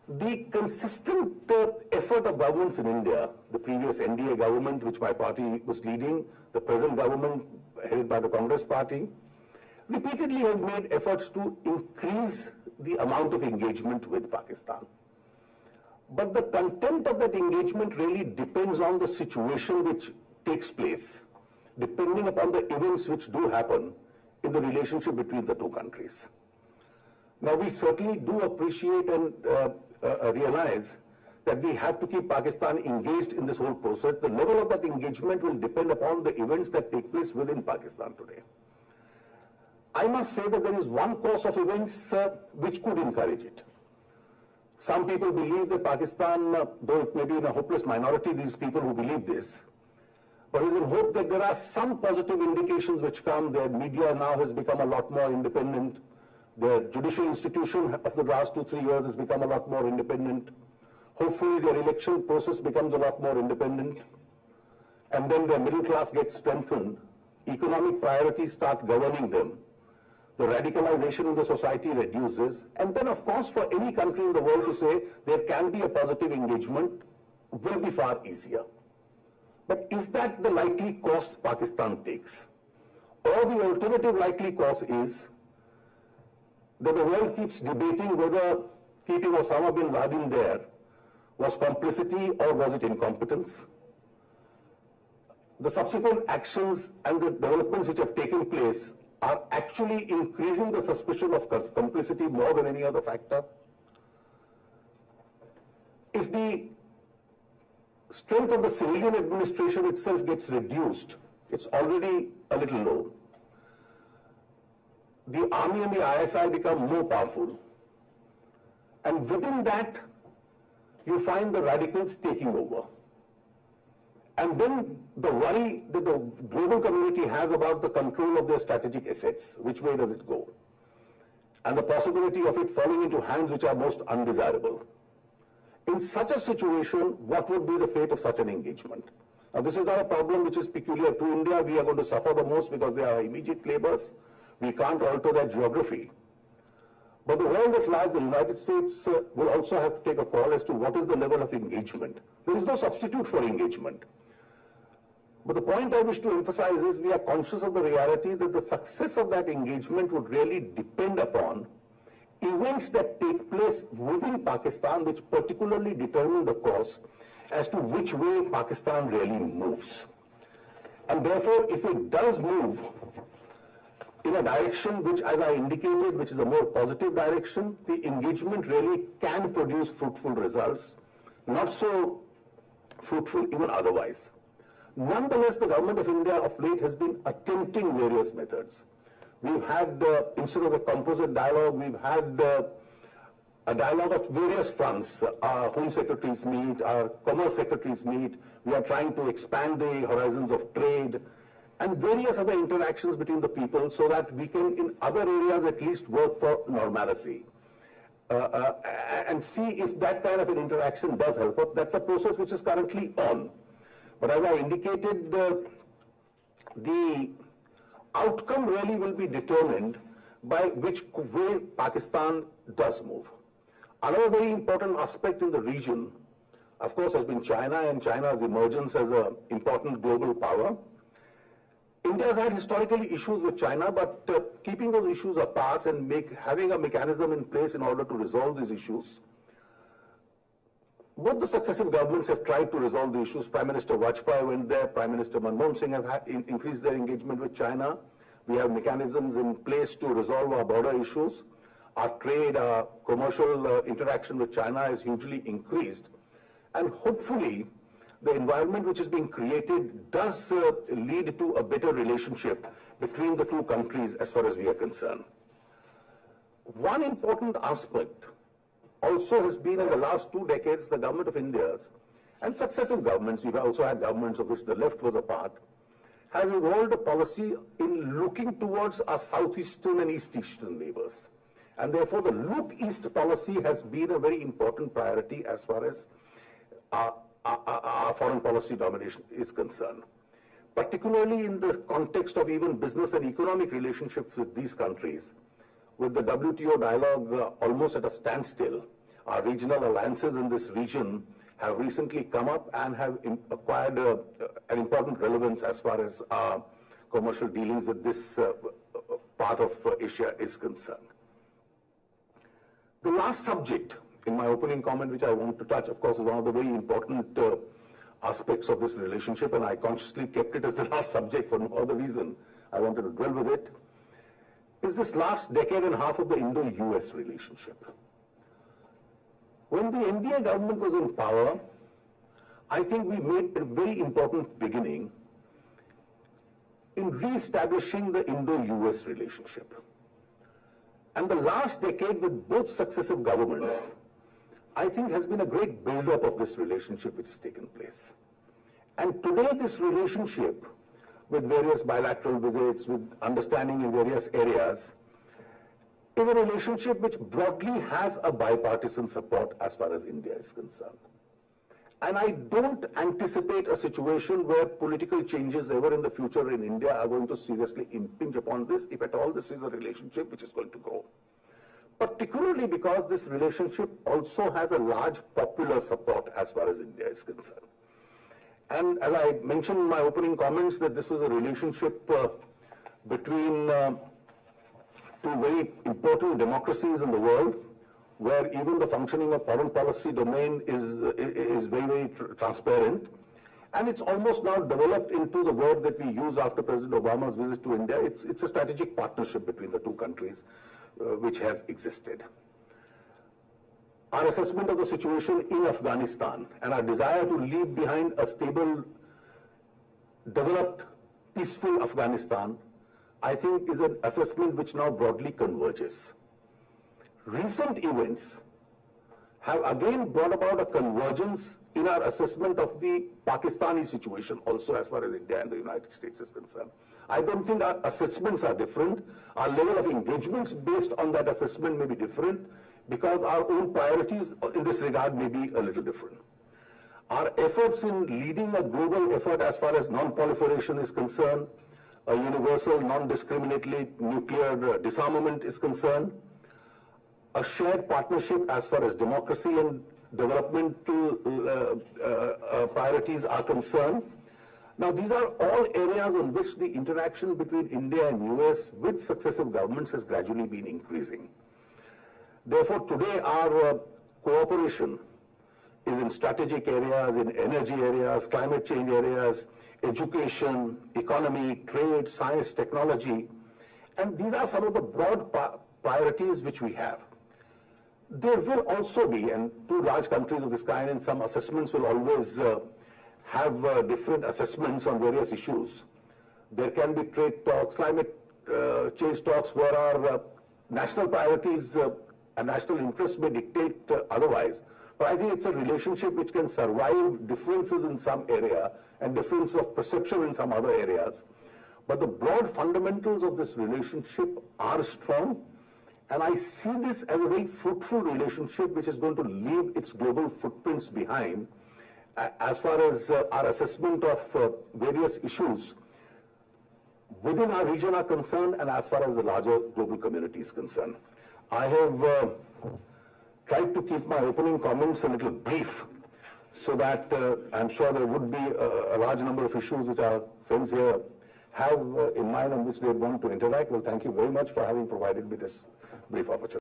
The consistent effort of governments in India, the previous NDA government, which my party was leading, the present government headed by the Congress party, repeatedly have made efforts to increase the amount of engagement with Pakistan. But the content of that engagement really depends on the situation which takes place, depending upon the events which do happen in the relationship between the two countries. Now, we certainly do appreciate and realize that we have to keep Pakistan engaged in this whole process. The level of that engagement will depend upon the events that take place within Pakistan today. I must say that there is one course of events which could encourage it. Some people believe that Pakistan, though it may be in a hopeless minority, these people who believe this, but is in hope that there are some positive indications which come. Their media now has become a lot more independent. The judicial institution of the last 2-3 years has become a lot more independent. Hopefully their election process becomes a lot more independent. And then their middle class gets strengthened. Economic priorities start governing them. The radicalization in the society reduces. And then, of course, for any country in the world to say there can be a positive engagement will be far easier. But is that the likely course Pakistan takes? Or the alternative likely course is that the world keeps debating whether keeping Osama bin Laden there was complicity or was it incompetence? The subsequent actions and the developments which have taken place are actually increasing the suspicion of complicity more than any other factor. If the strength of the civilian administration itself gets reduced, it's already a little low. The army and the ISI become more powerful. And within that, you find the radicals taking over. And then the worry that the global community has about the control of their strategic assets, which way does it go? And the possibility of it falling into hands which are most undesirable. In such a situation, what would be the fate of such an engagement? Now, this is not a problem which is peculiar to India. We are going to suffer the most because they are immediate neighbors. We can't alter that geography. But the world at large, the United States, will also have to take a call as to what is the level of engagement. There is no substitute for engagement. But the point I wish to emphasize is we are conscious of the reality that the success of that engagement would really depend upon events that take place within Pakistan, which particularly determine the course as to which way Pakistan really moves. And therefore, if it does move in a direction which, as I indicated, which is a more positive direction, the engagement really can produce fruitful results, not so fruitful even otherwise. Nonetheless, the government of India of late has been attempting various methods. We've had, instead of a composite dialogue, we've had a dialogue of various fronts. Our Home Secretaries meet, our Commerce Secretaries meet. We are trying to expand the horizons of trade and various other interactions between the people so that we can, in other areas, at least work for normalcy. And see if that kind of an interaction does help us. That's a process which is currently on. But as I indicated, the outcome really will be determined by which way Pakistan does move. Another very important aspect in the region, of course, has been China and China's emergence as an important global power. India has had historically issues with China, but keeping those issues apart and having a mechanism in place in order to resolve these issues. Both the successive governments have tried to resolve the issues. Prime Minister Vajpayee went there. Prime Minister Manmohan Singh have increased their engagement with China. We have mechanisms in place to resolve our border issues. Our trade, our commercial interaction with China is hugely increased. And hopefully, the environment which is being created does lead to a better relationship between the two countries as far as we are concerned. One important aspect also has been in the last 2 decades, the government of India's and successive governments, we've also had governments of which the left was a part, has evolved a policy in looking towards our southeastern and east-eastern neighbors. And therefore, the look east policy has been a very important priority as far as our foreign policy domination is concerned. Particularly in the context of even business and economic relationships with these countries, with the WTO dialogue almost at a standstill, Our regional alliances in this region have recently come up and have acquired an important relevance as far as our commercial dealings with this part of Asia is concerned. The last subject in my opening comment which I want to touch, of course, is one of the very important aspects of this relationship, and I consciously kept it as the last subject for no other reason. I wanted to dwell with it, is this last decade and a half of the Indo-US relationship. When the NDA government was in power, I think we made a very important beginning in re-establishing the Indo-US relationship. And the last decade with both successive governments, I think has been a great build-up of this relationship which has taken place. And today this relationship with various bilateral visits, with understanding in various areas, is a relationship which broadly has a bipartisan support as far as India is concerned. And I don't anticipate a situation where political changes ever in the future in India are going to seriously impinge upon this. If at all, this is a relationship which is going to grow. Particularly because this relationship also has a large popular support as far as India is concerned. And as I mentioned in my opening comments, that this was a relationship between two very important democracies in the world, where even the functioning of foreign policy domain is very, very transparent. And it's almost now developed into the word that we use after President Obama's visit to India. It's a strategic partnership between the two countries which has existed. Our assessment of the situation in Afghanistan and our desire to leave behind a stable, developed, peaceful Afghanistan, I think is an assessment which now broadly converges. Recent events have again brought about a convergence in our assessment of the Pakistani situation also as far as India and the United States is concerned. I don't think our assessments are different. Our level of engagements based on that assessment may be different because our own priorities in this regard may be a little different. Our efforts in leading a global effort as far as non-proliferation is concerned, a universal, non-discriminatory nuclear disarmament is concerned, a shared partnership as far as democracy and developmental priorities are concerned. Now, these are all areas on which the interaction between India and US with successive governments has gradually been increasing. Therefore, today our cooperation is in strategic areas, in energy areas, climate change areas, education, economy, trade, science, technology, and these are some of the broad priorities which we have. There will also be, and two large countries of this kind, and some assessments will always have different assessments on various issues. There can be trade talks, climate change talks, where our national priorities and national interests may dictate otherwise. But I think it's a relationship which can survive differences in some area and difference of perception in some other areas. But the broad fundamentals of this relationship are strong. And I see this as a very fruitful relationship which is going to leave its global footprints behind as far as our assessment of various issues within our region are concerned and as far as the larger global community is concerned. I have tried to keep my opening comments a little brief so that I'm sure there would be a large number of issues which our friends here have in mind on which they want to interact. Well, thank you very much for having provided me this brief opportunity.